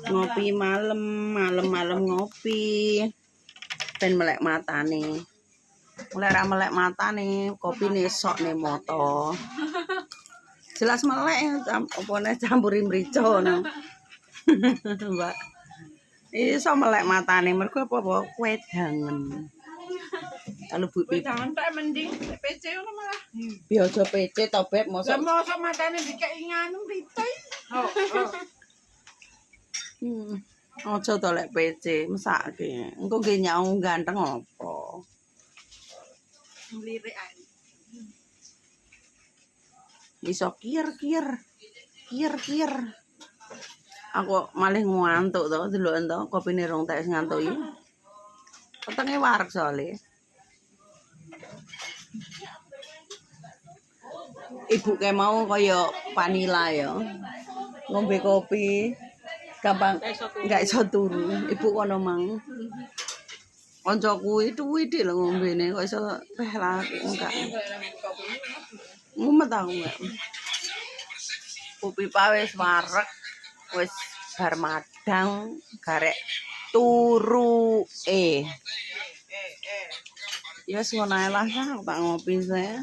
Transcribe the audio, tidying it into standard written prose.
Ngopi malam ngopi. Ben melek matane. Mulai ra melek matane, kopine sok nih moto. Jelas melek opone campuri mrica ngono. Mbak. Iso melek matane mergo apa wedangen. Kalau Bu Jangan tak mending PC ngono malah. biasa PC to Beb Lah mosok. mosok matane dikek nganu rite. Oh. Ojo to lek PC mesake. Engko nggih nyau ganteng apa? Mlirik ae. Iso kier. Aku malih ngantuk to delok ento kopine rong tak ngantuk iki. Petenge wareg soalé. Ibu kayak mau kaya vanila ya. Ngombe kopi gampang enggak iso turu. Ibu kono mang. Kancaku itu dik lho ngombene kok iso teh lah enggak. Mumet aku enggak. Kopi wis wareg wis bar madang garek turu Ya wis ngono ae lah tak ngopi saya.